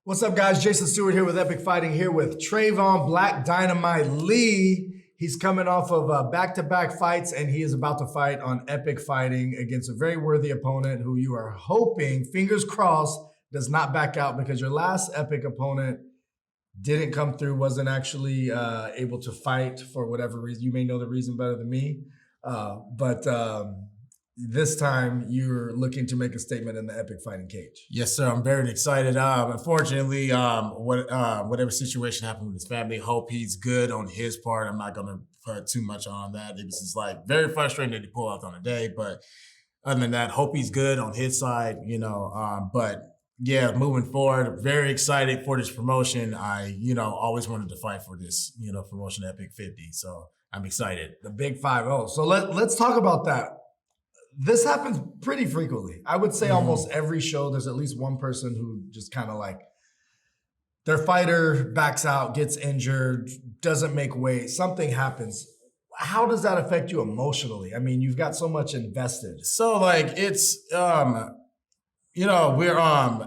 What's up, guys? Jason Stewart here with Epic Fighting, here with Travon Black Dynamite Lee. He's coming off of back-to-back fights, and he is about to fight on Epic Fighting against a very worthy opponent who you are hoping, fingers crossed, does not back out, because your last Epic opponent didn't come through, wasn't actually able to fight for whatever reason. You may know the reason better than me, but this time you're looking to make a statement in the Epic Fighting cage. Yes, sir. I'm very excited. Unfortunately, whatever situation happened with his family, hope he's good on his part. I'm not going to put too much on that. It was just like very frustrating that he pulled out on a day, but other than that, hope he's good on his side, but yeah, moving forward, very excited for this promotion. I, always wanted to fight for this, promotion Epic 50. So I'm excited. The big 5-0. So let's talk about that. This happens pretty frequently. I would say almost every show, there's at least one person who just kind of like their fighter backs out, gets injured, doesn't make weight, something happens. How does that affect you emotionally? I mean, you've got so much invested. So like it's, we're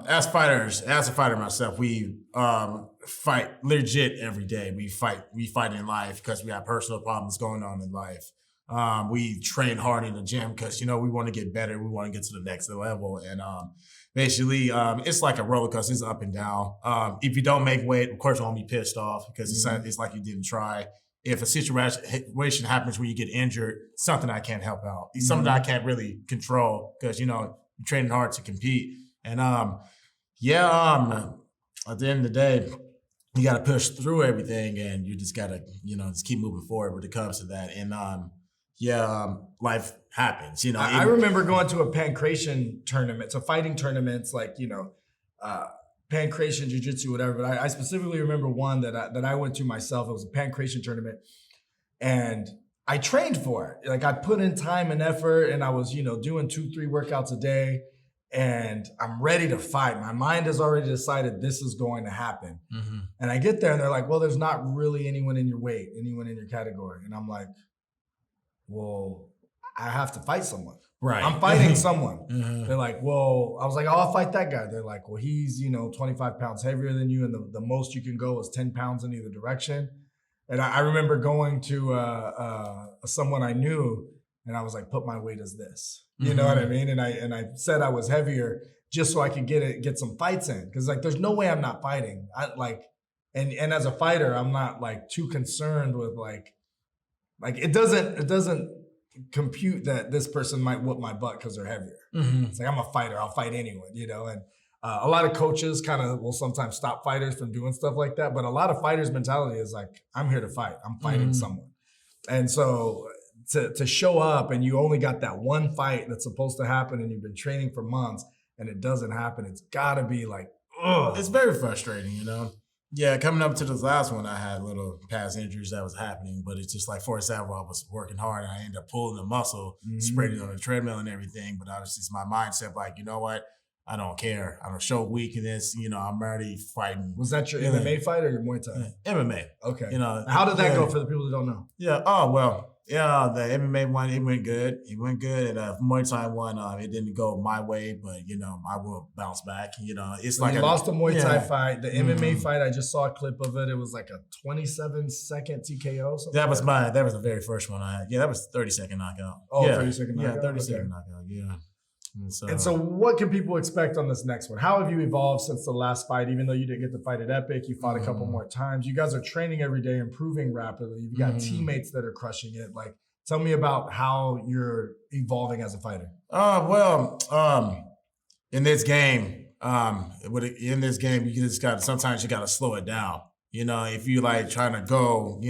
as fighters, as a fighter myself, we fight legit every day. We fight in life because we have personal problems going on in life. We train hard in the gym because, we want to get better. We want to get to the next level. And basically, it's like a roller coaster. It's up and down. If you don't make weight, of course, I'm going to be pissed off because it's like you didn't try. If a situation happens where you get injured, something I can't help out. It's something I can't really control because, you're training hard to compete. And at the end of the day, you got to push through everything and you just got to, just keep moving forward when it comes to that. And life happens, I remember going to a pancration tournament, so fighting tournaments like, pancration, Jujitsu, whatever. But I specifically remember one that I went to myself. It was a pancration tournament, and I trained for it. Like I put in time and effort, and I was, doing 2-3 workouts a day, and I'm ready to fight. My mind has already decided this is going to happen. And I get there, and they're like, "Well, there's not really anyone in your weight, anyone in your category," and I'm like, well, I have to fight someone. Right. I'm fighting someone. They're like, well, I was like, oh, I'll fight that guy. They're like, well, he's, 25 pounds heavier than you. And the most you can go is 10 pounds in either direction. And I remember going to someone I knew, and I was like, put my weight as this. You know what I mean? And I said I was heavier just so I could get some fights in. Cause like, there's no way I'm not fighting. And as a fighter, I'm not like too concerned with like it doesn't compute that this person might whoop my butt because they're heavier. It's like, I'm a fighter. I'll fight anyone, and a lot of coaches kind of will sometimes stop fighters from doing stuff like that. But a lot of fighters' mentality is like, I'm here to fight. I'm fighting someone. And so to show up and you only got that one fight that's supposed to happen and you've been training for months and it doesn't happen, it's got to be like, ugh. It's very frustrating, Yeah, coming up to this last one, I had little past injuries that was happening, but it's just like, for example, I was working hard and I ended up pulling the muscle, spreading on the treadmill and everything. But obviously, it's my mindset like, you know what? I don't care. I don't show weakness. I'm already fighting. Was that your MMA fight or your Muay Thai? MMA. Okay. How did that go for the people that don't know? Yeah. Oh, well. Yeah, the MMA one, it went good. It went good. And Muay Thai one, it didn't go my way, but, I will bounce back. It's like you lost a Muay Thai fight. The MMA fight, I just saw a clip of it. It was like a 27-second TKO. That was the very first one I had. Yeah, that was 30-second knockout. Oh, yeah. 30-second knockout? Yeah, 30-second knockout, yeah. And so what can people expect on this next one? How have you evolved since the last fight? Even though you didn't get to fight at Epic, you fought a couple more times. You guys are training every day, improving rapidly. You've got teammates that are crushing it. Like, tell me about how you're evolving as a fighter. In this game, sometimes you got to slow it down. If you like trying to go,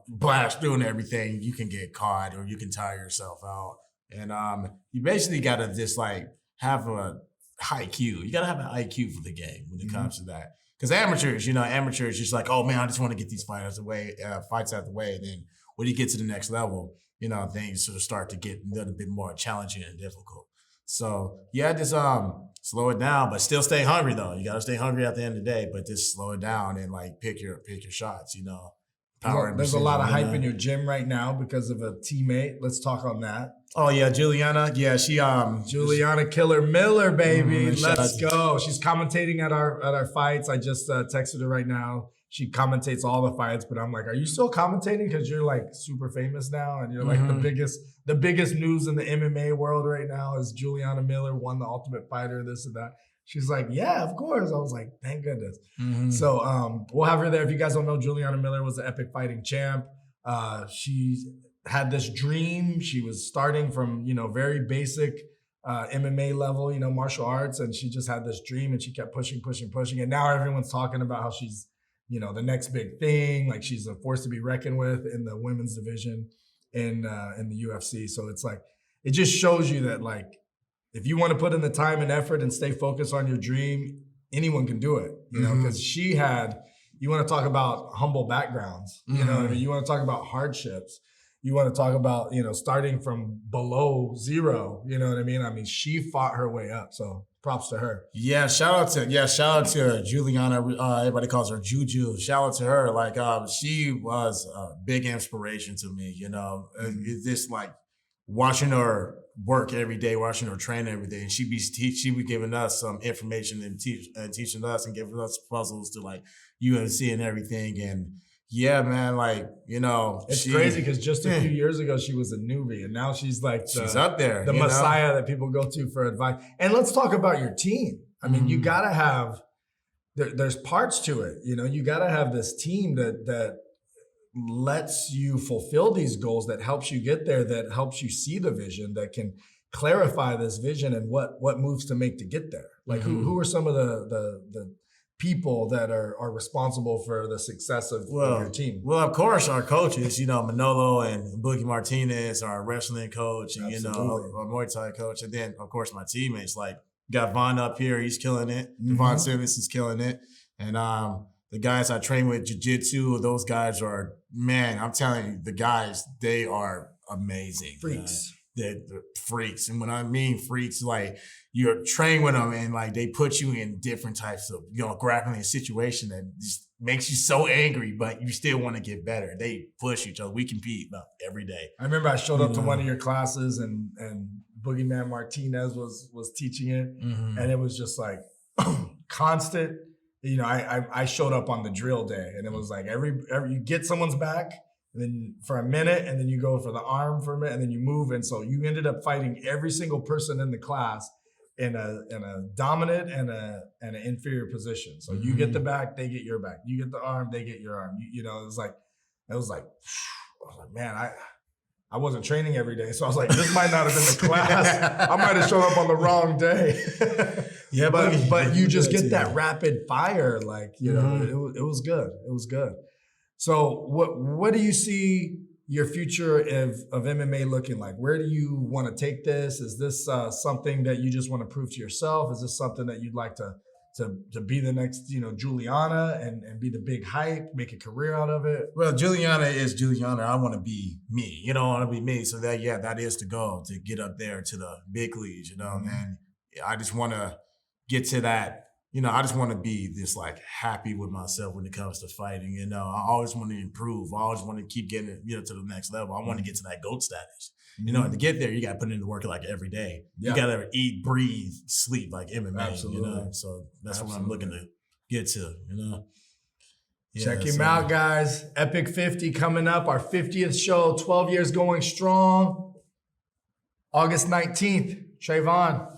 blast through and everything, you can get caught or you can tire yourself out. And you basically got to just like have a high IQ. You got to have an IQ for the game when it comes to that. Because amateurs just like, oh man, I just want to get these fights out the way. And then when you get to the next level, things sort of start to get a little bit more challenging and difficult. So yeah, just slow it down, but still stay hungry though. You got to stay hungry at the end of the day, but just slow it down and like pick your shots. power. and There's a precision, lot of you hype know? in your gym right now because of a teammate. Let's talk on that. Oh yeah, Julianna. Yeah, she Julianna Killer Miller, baby. shout Let's out go. She's commentating at our fights. I just texted her right now. She commentates all the fights, but I'm like, are you still commentating? Because you're like super famous now, and you're like the biggest news in the MMA world right now is Julianna Miller won the Ultimate Fighter, this and that. She's like, yeah, of course. I was like, thank goodness. So we'll have her there. If you guys don't know, Julianna Miller was the Epic Fighting champ. She had this dream. She was starting from, very basic MMA level, martial arts. And she just had this dream and she kept pushing. And now everyone's talking about how she's, the next big thing. Like she's a force to be reckoned with in the women's division in the UFC. So it's like, it just shows you that like, if you want to put in the time and effort and stay focused on your dream, anyone can do it, because she had, you want to talk about humble backgrounds, you know what I mean? You want to talk about hardships. You want to talk about, starting from below zero, you know what I mean? I mean, she fought her way up. So props to her. Yeah, shout out to Julianna. Everybody calls her Juju. Shout out to her. Like, she was a big inspiration to me, It's just like watching her work every day, watching her train every day. And she be giving us some information and teaching us and giving us puzzles to like UFC and everything. And yeah, man, like, it's crazy because just a few years ago she was a newbie, and now she's like she's up there, the messiah that people go to for advice. And let's talk about your team. I mean, you gotta have there's parts to it. You gotta have this team that lets you fulfill these goals, that helps you get there, that helps you see the vision, that can clarify this vision and what moves to make to get there. Like who are some of the people that are responsible for the success of your team? Well, of course, our coaches, Manolo and Boogie Martinez, our wrestling coach, and, our Muay Thai coach. And then, of course, my teammates, like got Vaughn up here. He's killing it. Devon Simmons is killing it. And the guys I train with, Jiu-Jitsu, those guys are, man, I'm telling you, the guys, they are amazing. Freaks. They're freaks. And when I mean freaks, like you're trained with them and like they put you in different types of, grappling situation that just makes you so angry, but you still want to get better. They push each other. We compete every day. I remember I showed up to one of your classes and Boogeyman Martinez was teaching it. And it was just like constant. I showed up on the drill day and it was like every you get someone's back, and then for a minute, and then you go for the arm for a minute, and then you move. And so you ended up fighting every single person in the class in a dominant and an inferior position. So you get the back, they get your back. You get the arm, they get your arm. It was like, man, I wasn't training every day. So I was like, this might not have been the class. I might have shown up on the wrong day. Yeah, but you just get that rapid fire. Like, it was good. It was good. So what do you see your future of MMA looking like? Where do you want to take this? Is this something that you just want to prove to yourself? Is this something that you'd like to be the next, Julianna and be the big hype, make a career out of it? Well, Julianna is Julianna. I want to be me. I want to be me. So that is the goal, to get up there to the big leagues, and I just want to get to that. I just want to be this like happy with myself when it comes to fighting. I always want to improve. I always want to keep getting to the next level. I want to get to that GOAT status. And to get there, you got to put in the work like every day. Yeah. You got to eat, breathe, sleep like MMA. Absolutely. So that's what I'm looking to get to. Yeah, check him out, guys. Epic 50 coming up. Our 50th show. 12 years going strong. August 19th. Travon.